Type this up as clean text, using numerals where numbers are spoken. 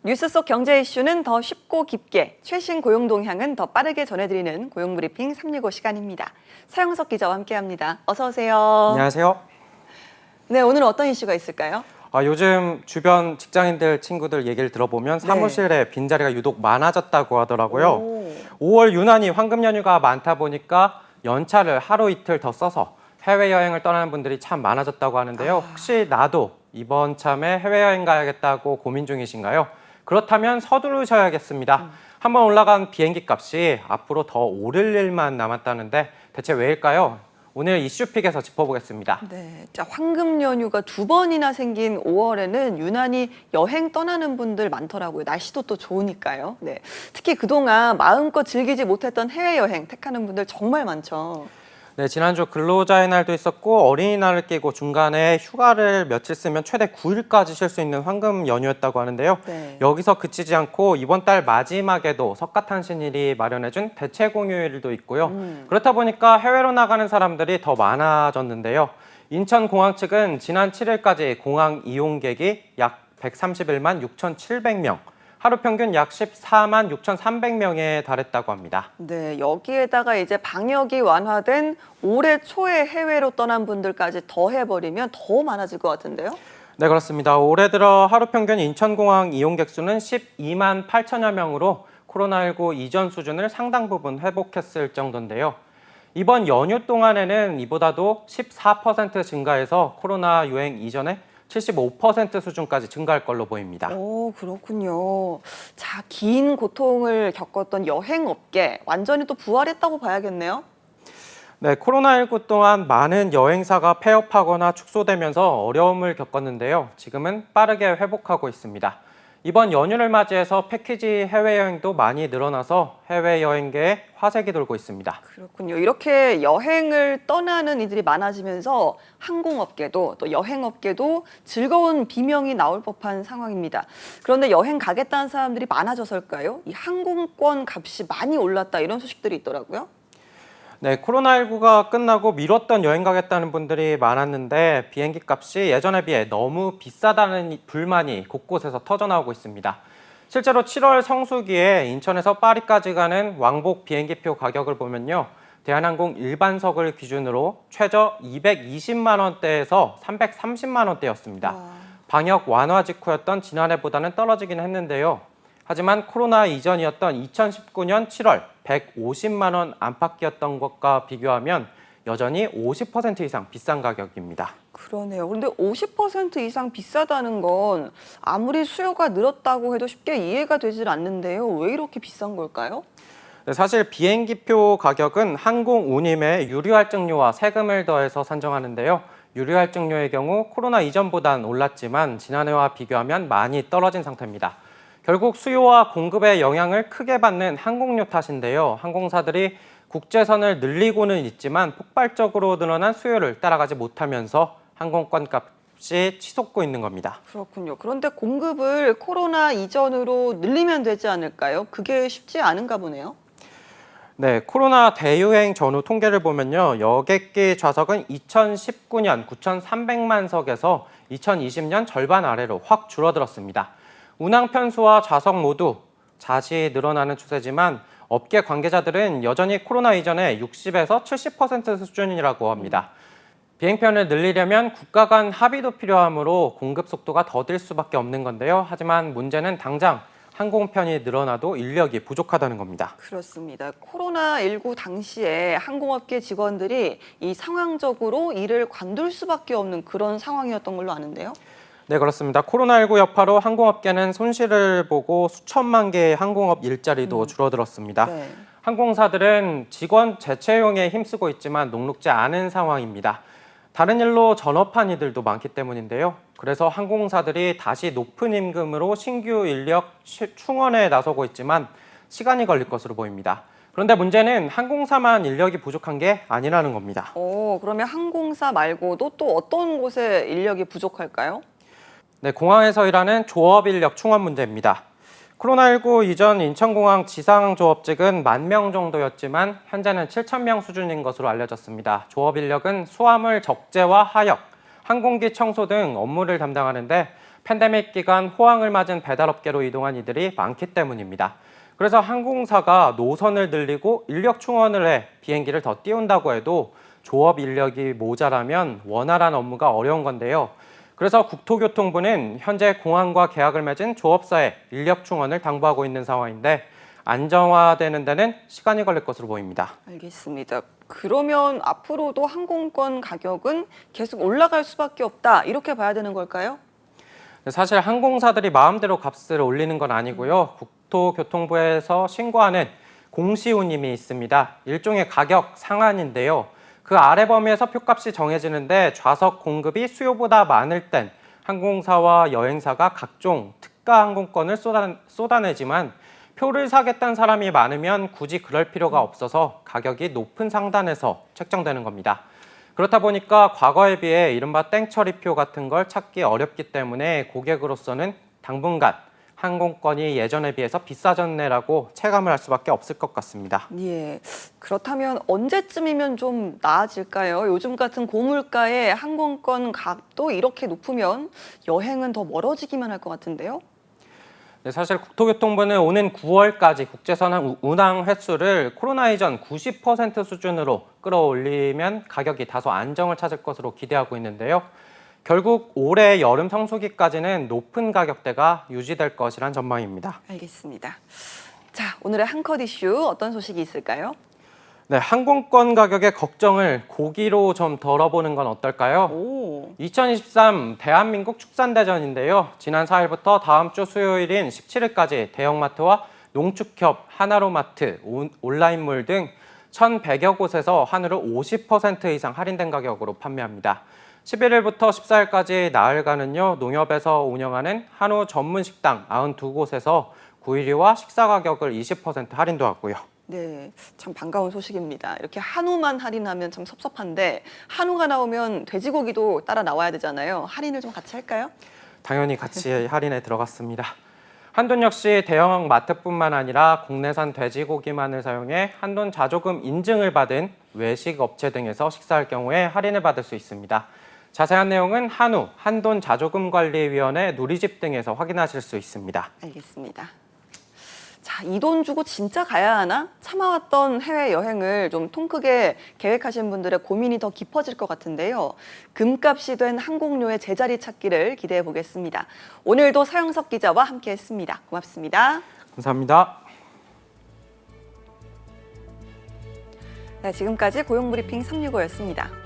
뉴스 속 경제 이슈는 더 쉽고 깊게, 최신 고용 동향은 더 빠르게 전해드리는 고용브리핑 365 시간입니다. 서영석 기자와 함께합니다. 어서 오세요. 안녕하세요. 네, 오늘 어떤 이슈가 있을까요? 요즘 주변 직장인들, 친구들 얘기를 들어보면 사무실에 빈자리가 유독 많아졌다고 하더라고요. 5월 유난히 황금 연휴가 많다 보니까 연차를 하루 이틀 더 써서 해외여행을 떠나는 분들이 참 많아졌다고 하는데요. 혹시 나도 이번 참에 해외여행 가야겠다고 고민 중이신가요? 그렇다면 서두르셔야겠습니다. 한번 올라간 비행기 값이 앞으로 더 오를 일만 남았다는데 대체 왜일까요? 오늘 이슈픽에서 짚어보겠습니다. 네, 자, 황금 연휴가 2번이나 생긴 5월에는 유난히 여행 떠나는 분들 많더라고요. 날씨도 또 좋으니까요. 네, 특히 그동안 마음껏 즐기지 못했던 해외여행 택하는 분들 정말 많죠. 네, 지난주 근로자의 날도 있었고 어린이날을 끼고 중간에 휴가를 며칠 쓰면 최대 9일까지 쉴 수 있는 황금 연휴였다고 하는데요. 네. 여기서 그치지 않고 이번 달 마지막에도 석가탄신일이 마련해준 대체 공휴일도 있고요. 그렇다 보니까 해외로 나가는 사람들이 더 많아졌는데요. 인천공항 측은 지난 7일까지 공항 이용객이 약 131만 6,700명, 하루 평균 약 14만 6,300명에 달했다고 합니다. 네, 여기에다가 이제 방역이 완화된 올해 초에 해외로 떠난 분들까지 더해버리면 더 많아질 것 같은데요? 네, 그렇습니다. 올해 들어 하루 평균 인천공항 이용객 수는 12만 8천여 명으로 코로나19 이전 수준을 상당 부분 회복했을 정도인데요. 이번 연휴 동안에는 이보다도 14% 증가해서 코로나 유행 이전에 75% 수준까지 증가할 걸로 보입니다. 오, 그렇군요. 자, 긴 고통을 겪었던 여행업계 완전히 또 부활했다고 봐야겠네요. 네, 코로나19 동안 많은 여행사가 폐업하거나 축소되면서 어려움을 겪었는데요. 지금은 빠르게 회복하고 있습니다. 이번 연휴를 맞이해서 패키지 해외여행도 많이 늘어나서 해외여행계에 화색이 돌고 있습니다. 그렇군요. 이렇게 여행을 떠나는 이들이 많아지면서 항공업계도 또 여행업계도 즐거운 비명이 나올 법한 상황입니다. 그런데 여행 가겠다는 사람들이 많아져서일까요? 이 항공권 값이 많이 올랐다 이런 소식들이 있더라고요. 네, 코로나19가 끝나고 미뤘던 여행 가겠다는 분들이 많았는데 비행기 값이 예전에 비해 너무 비싸다는 불만이 곳곳에서 터져나오고 있습니다. 실제로 7월 성수기에 인천에서 파리까지 가는 왕복 비행기표 가격을 보면요. 대한항공 일반석을 기준으로 최저 220만 원대에서 330만 원대였습니다. 방역 완화 직후였던 지난해보다는 떨어지긴 했는데요. 하지만 코로나 이전이었던 2019년 7월 150만 원 안팎이었던 것과 비교하면 여전히 50% 이상 비싼 가격입니다. 그러네요. 그런데 50% 이상 비싸다는 건 아무리 수요가 늘었다고 해도 쉽게 이해가 되질 않는데요. 왜 이렇게 비싼 걸까요? 사실 비행기표 가격은 항공 운임에 유류할증료와 세금을 더해서 산정하는데요. 유류할증료의 경우 코로나 이전보단 올랐지만 지난해와 비교하면 많이 떨어진 상태입니다. 결국 수요와 공급의 영향을 크게 받는 항공료 탓인데요. 항공사들이 국제선을 늘리고는 있지만 폭발적으로 늘어난 수요를 따라가지 못하면서 항공권 값이 치솟고 있는 겁니다. 그렇군요. 그런데 공급을 코로나 이전으로 늘리면 되지 않을까요? 그게 쉽지 않은가 보네요. 네, 코로나 대유행 전후 통계를 보면요. 여객기 좌석은 2019년 9,300만 석에서 2020년 절반 아래로 확 줄어들었습니다. 운항 편수와 좌석 모두 다시 늘어나는 추세지만 업계 관계자들은 여전히 코로나 이전에 60에서 70% 수준이라고 합니다. 비행편을 늘리려면 국가 간 합의도 필요하므로 공급 속도가 더딜 수밖에 없는 건데요. 하지만 문제는 당장 항공편이 늘어나도 인력이 부족하다는 겁니다. 그렇습니다. 코로나19 당시에 항공업계 직원들이 이 상황적으로 일을 관둘 수밖에 없는 그런 상황이었던 걸로 아는데요. 네, 그렇습니다. 코로나19 여파로 항공업계는 손실을 보고 수천만 개의 항공업 일자리도 줄어들었습니다. 네. 항공사들은 직원 재채용에 힘쓰고 있지만 녹록지 않은 상황입니다. 다른 일로 전업한 이들도 많기 때문인데요. 그래서 항공사들이 다시 높은 임금으로 신규 인력 충원에 나서고 있지만 시간이 걸릴 것으로 보입니다. 그런데 문제는 항공사만 인력이 부족한 게 아니라는 겁니다. 그러면 항공사 말고도 또 어떤 곳에 인력이 부족할까요? 네, 공항에서 일하는 조업 인력 충원 문제입니다. 코로나19 이전 인천공항 지상조업직은 10,000명 정도였지만 현재는 7,000명 수준인 것으로 알려졌습니다. 조업 인력은 수화물 적재와 하역, 항공기 청소 등 업무를 담당하는데 팬데믹 기간 호황을 맞은 배달업계로 이동한 이들이 많기 때문입니다. 그래서 항공사가 노선을 늘리고 인력 충원을 해 비행기를 더 띄운다고 해도 조업 인력이 모자라면 원활한 업무가 어려운 건데요. 그래서 국토교통부는 현재 공항과 계약을 맺은 조업사에 인력 충원을 당부하고 있는 상황인데 안정화되는 데는 시간이 걸릴 것으로 보입니다. 알겠습니다. 그러면 앞으로도 항공권 가격은 계속 올라갈 수밖에 없다. 이렇게 봐야 되는 걸까요? 사실 항공사들이 마음대로 값을 올리는 건 아니고요. 국토교통부에서 신고하는 공시운임이 있습니다. 일종의 가격 상한인데요. 그 아래 범위에서 표값이 정해지는데 좌석 공급이 수요보다 많을 땐 항공사와 여행사가 각종 특가 항공권을 쏟아내지만 표를 사겠다는 사람이 많으면 굳이 그럴 필요가 없어서 가격이 높은 상단에서 책정되는 겁니다. 그렇다 보니까 과거에 비해 이른바 땡처리표 같은 걸 찾기 어렵기 때문에 고객으로서는 당분간 항공권이 예전에 비해서 비싸졌네라고 체감을 할 수밖에 없을 것 같습니다. 예. 그렇다면 언제쯤이면 좀 나아질까요? 요즘 같은 고물가에 항공권 값도 이렇게 높으면 여행은 더 멀어지기만 할 것 같은데요? 네, 사실 국토교통부는 오는 9월까지 국제선 운항 횟수를 코로나 이전 90% 수준으로 끌어올리면 가격이 다소 안정을 찾을 것으로 기대하고 있는데요. 결국 올해 여름 성수기까지는 높은 가격대가 유지될 것이란 전망입니다. 알겠습니다. 자, 오늘의 한컷 이슈 어떤 소식이 있을까요? 네, 항공권 가격의 걱정을 고기로 좀 덜어보는 건 어떨까요? 오, 2023 대한민국 축산대전인데요. 지난 4일부터 다음 주 수요일인 17일까지 대형마트와 농축협, 하나로마트, 온라인몰 등 1,100여 곳에서 한우를 50% 이상 할인된 가격으로 판매합니다. 11일부터 14일까지 나흘간은요, 농협에서 운영하는 한우 전문 식당 92곳에서 구이리와 식사 가격을 20% 할인도 하고요. 네, 참 반가운 소식입니다. 이렇게 한우만 할인하면 참 섭섭한데 한우가 나오면 돼지고기도 따라 나와야 되잖아요. 할인을 좀 같이 할까요? 당연히 같이 할인에 들어갔습니다. 한돈 역시 대형 마트뿐만 아니라 국내산 돼지고기만을 사용해 한돈 자조금 인증을 받은 외식 업체 등에서 식사할 경우에 할인을 받을 수 있습니다. 자세한 내용은 한우, 한돈자조금관리위원회 누리집 등에서 확인하실 수 있습니다. 알겠습니다. 자, 이 돈 주고 진짜 가야 하나? 참아왔던 해외여행을 좀 통 크게 계획하신 분들의 고민이 더 깊어질 것 같은데요. 금값이 된 항공료의 제자리 찾기를 기대해 보겠습니다. 오늘도 서영석 기자와 함께했습니다. 고맙습니다. 감사합니다. 네, 지금까지 고용브리핑 365였습니다.